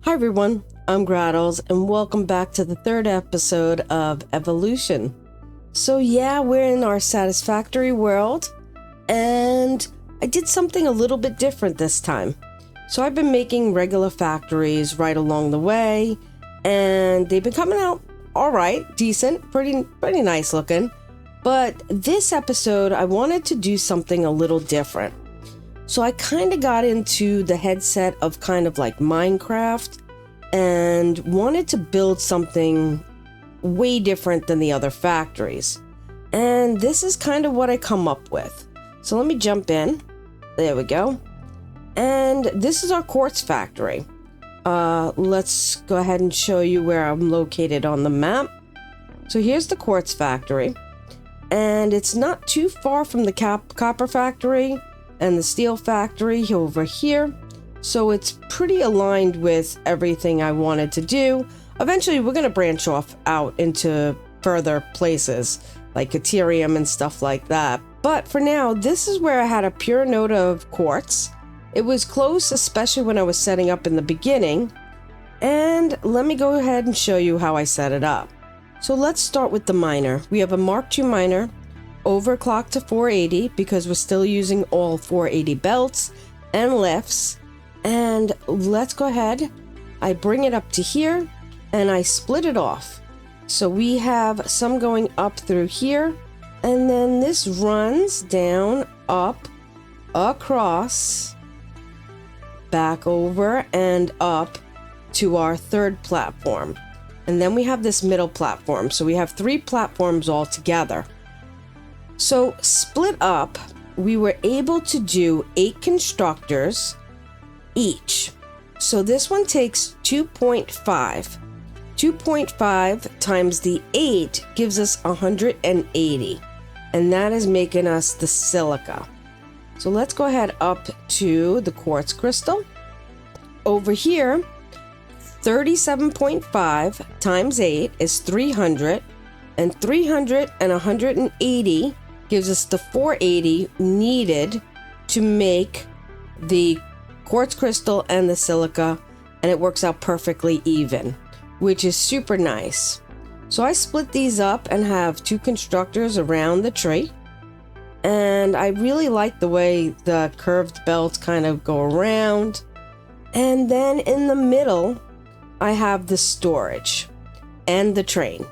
Hi everyone, I'm Graddles and welcome back to the third episode of Evolution. So yeah, we're in our Satisfactory world and I did something a little bit different this time. So I've been making regular factories right along the way and they've been coming out alright, decent, pretty nice looking. But this episode I wanted to do something a little different. So I kind of got into the headset of kind of like Minecraft and wanted to build something way different than the other factories. And this is kind of what I come up with. So let me jump in. There we go. And this is our quartz factory. Let's go ahead and show you where I'm located on the map. So here's the quartz factory. And it's not too far from the copper factory and the steel factory over here, so it's pretty aligned with everything I wanted to do. Eventually we're going to branch off out into further places like Ethereum and stuff like that, but for now this is where I had a pure node of quartz. It was close, especially when I was setting up in the beginning, and let me go ahead and show you how I set it up. So let's start with the miner. We have a Mark II miner, overclocked to 480 because we're still using all 480 belts and lifts. And let's go ahead, I bring it up to here and I split it off. So we have some going up through here, and then this runs down, up, across, back over and up to our third platform. And then we have this middle platform. So we have 3 platforms all together. So split up, we were able to do 8 constructors each. So this one takes 2.5. 2.5 times the 8 gives us 180. And that is making us the silica. So let's go ahead up to the quartz crystal. Over here, 37.5 times 8 is 300. And 300 and 180 gives us the 480 needed to make the quartz crystal and the silica, and it works out perfectly even, which is super nice. So I split these up and have 2 constructors around the tree, and I really like the way the curved belts kind of go around. And then in the middle I have the storage and the train.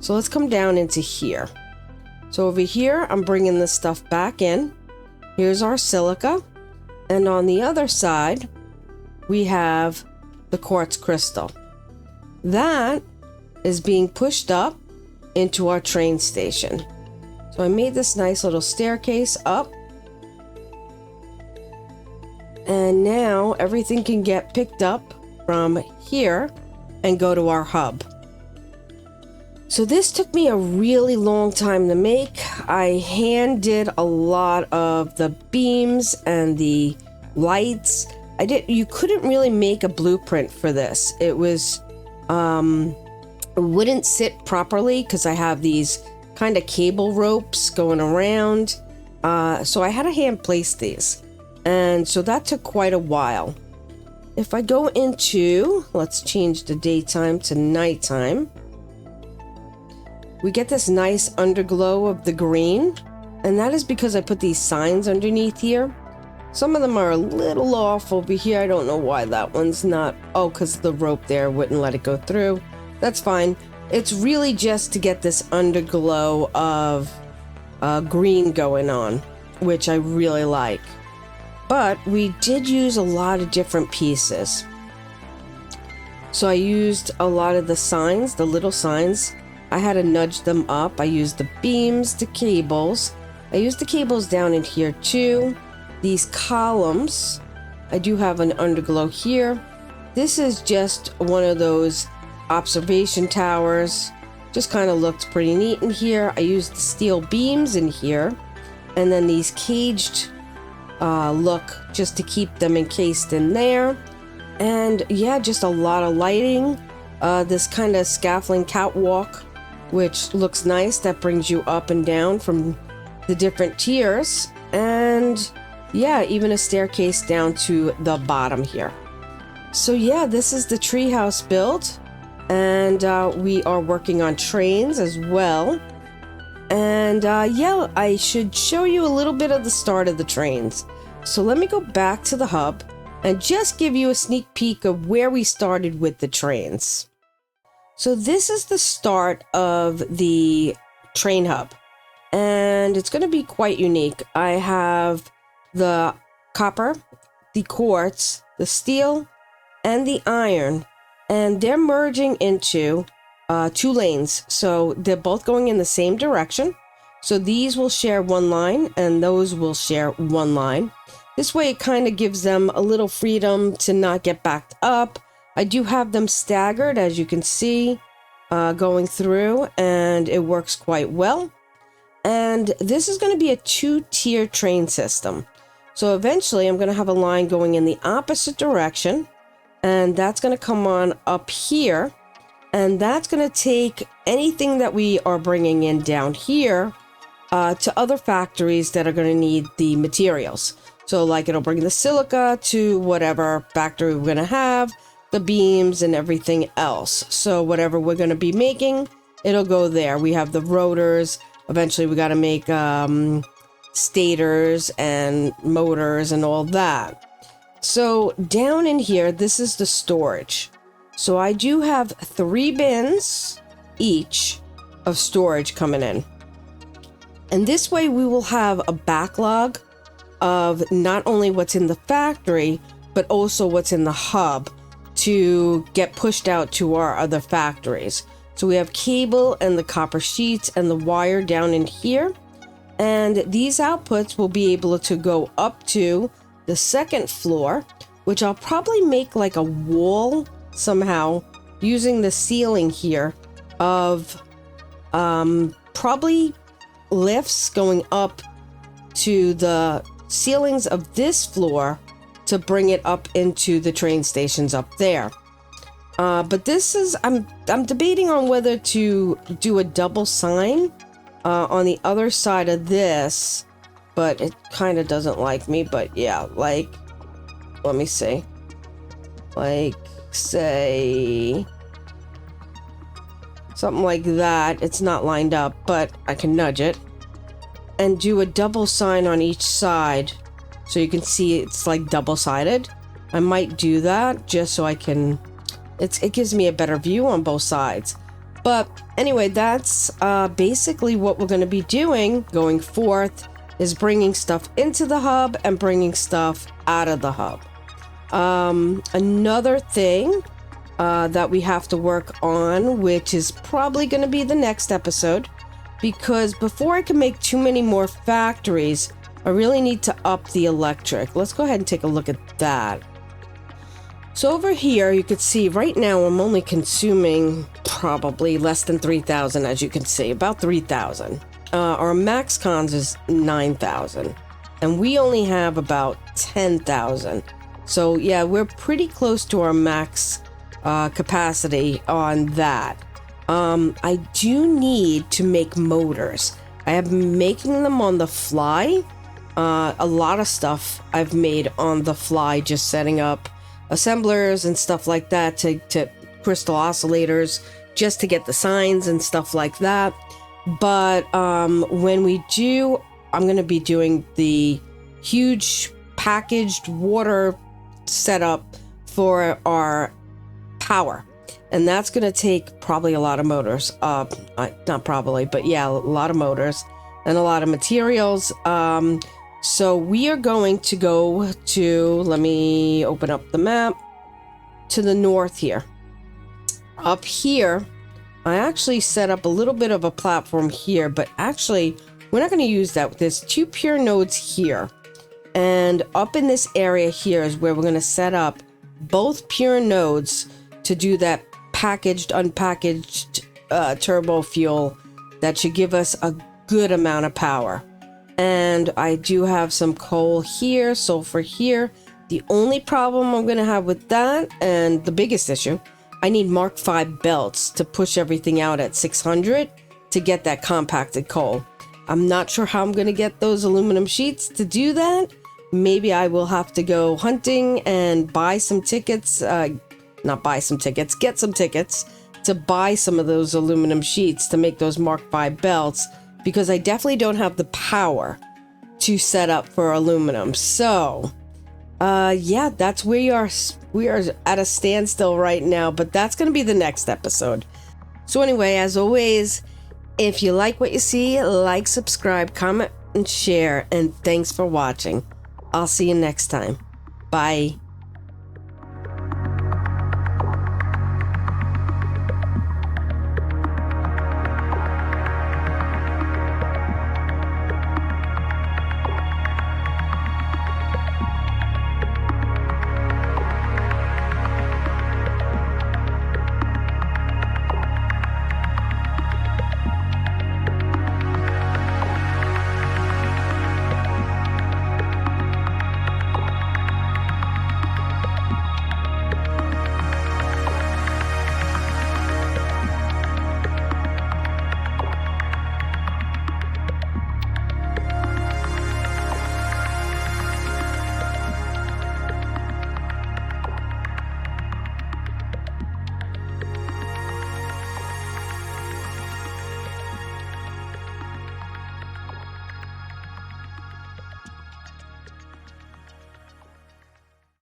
So let's come down into here. So over here, I'm bringing this stuff back in. Here's our silica. And on the other side, we have the quartz crystal. That is being pushed up into our train station. So I made this nice little staircase up. And now everything can get picked up from here and go to our hub. So this took me a really long time to make. I hand did a lot of the beams and the lights. You couldn't really make a blueprint for this. It wouldn't sit properly because I have these kind of cable ropes going around. So I had to hand place these. And so that took quite a while. If I go into, let's change the daytime to nighttime. We get this nice underglow of the green, and that is because I put these signs underneath here. Some of them are a little off over here. I don't know why that one's not. Oh, because the rope there wouldn't let it go through. That's fine. It's really just to get this underglow of green going on, which I really like. But we did use a lot of different pieces. So I used a lot of the signs, the little signs. I had to nudge them up. I used the beams, the cables. I used the cables down in here too. These columns, I do have an underglow here. This is just one of those observation towers. Just kind of looked pretty neat in here. I used the steel beams in here. And then these caged look just to keep them encased in there. And yeah, just a lot of lighting. This kind of scaffolding catwalk, which looks nice. That brings you up and down from the different tiers. And yeah, even a staircase down to the bottom here. So yeah, this is the treehouse build, and we are working on trains as well. And yeah, I should show you a little bit of the start of the trains. So let me go back to the hub and just give you a sneak peek of where we started with the trains. So this is the start of the train hub, and it's going to be quite unique. I have the copper, the quartz, the steel, and the iron, and they're merging into 2 lanes. So they're both going in the same direction. So these will share one line and those will share one line. This way it kind of gives them a little freedom to not get backed up. I do have them staggered, as you can see, going through, and it works quite well. And this is going to be a 2-tier train system. So eventually I'm going to have a line going in the opposite direction, and that's going to come on up here, and that's going to take anything that we are bringing in down here to other factories that are going to need the materials. So like it'll bring the silica to whatever factory we're going to have, the beams and everything else. So whatever we're going to be making, it'll go there. We have the rotors. Eventually we got to make stators and motors and all that. So down in here, this is the storage. So I do have 3 bins each of storage coming in. And this way we will have a backlog of not only what's in the factory, but also what's in the hub to get pushed out to our other factories. So we have cable and the copper sheets and the wire down in here. And these outputs will be able to go up to the 2nd floor, which I'll probably make like a wall somehow using the ceiling here of probably lifts going up to the ceilings of this floor to bring it up into the train stations up there. But this is, I'm debating on whether to do a double sign on the other side of this, but it kind of doesn't like me. But yeah, like, let me see, like, say something like that. It's not lined up, but I can nudge it and do a double sign on each side so you can see it's like double-sided. I might do that just so I can, it gives me a better view on both sides. But anyway, that's basically what we're going to be doing going forth, is bringing stuff into the hub and bringing stuff out of the hub. Another thing that we have to work on, which is probably going to be the next episode, because before I can make too many more factories, I really need to up the electric. Let's go ahead and take a look at that. So over here, you can see right now I'm only consuming probably less than 3,000, as you can see, about 3,000. Our max cons is 9,000, and we only have about 10,000. So yeah, we're pretty close to our max capacity on that. I do need to make motors. I have been making them on the fly. A lot of stuff I've made on the fly, just setting up assemblers and stuff like that to crystal oscillators, just to get the signs and stuff like that. But when we do, I'm going to be doing the huge packaged water setup for our power, and that's going to take probably a lot of motors, not probably, but yeah, a lot of motors and a lot of materials. So we are going to go to, let me open up the map, to the north here. Up here, I actually set up a little bit of a platform here, but actually we're not going to use that. There's 2 pure nodes here, and up in this area here is where we're going to set up both pure nodes to do that packaged, unpackaged turbo fuel that should give us a good amount of power. And I do have some coal here, sulfur here. The only problem I'm going to have with that, and the biggest issue, I need Mark V belts to push everything out at 600 to get that compacted coal. I'm not sure how I'm going to get those aluminum sheets to do that. maybe I will have to go hunting and buy some tickets, not buy some tickets, get some tickets to buy some of those aluminum sheets to make those Mark V belts, because I definitely don't have the power to set up for aluminum. So, yeah, that's where we are at a standstill right now, but that's going to be the next episode. So anyway, as always, if you like what you see, like, subscribe, comment, and share, and thanks for watching. I'll see you next time. Bye.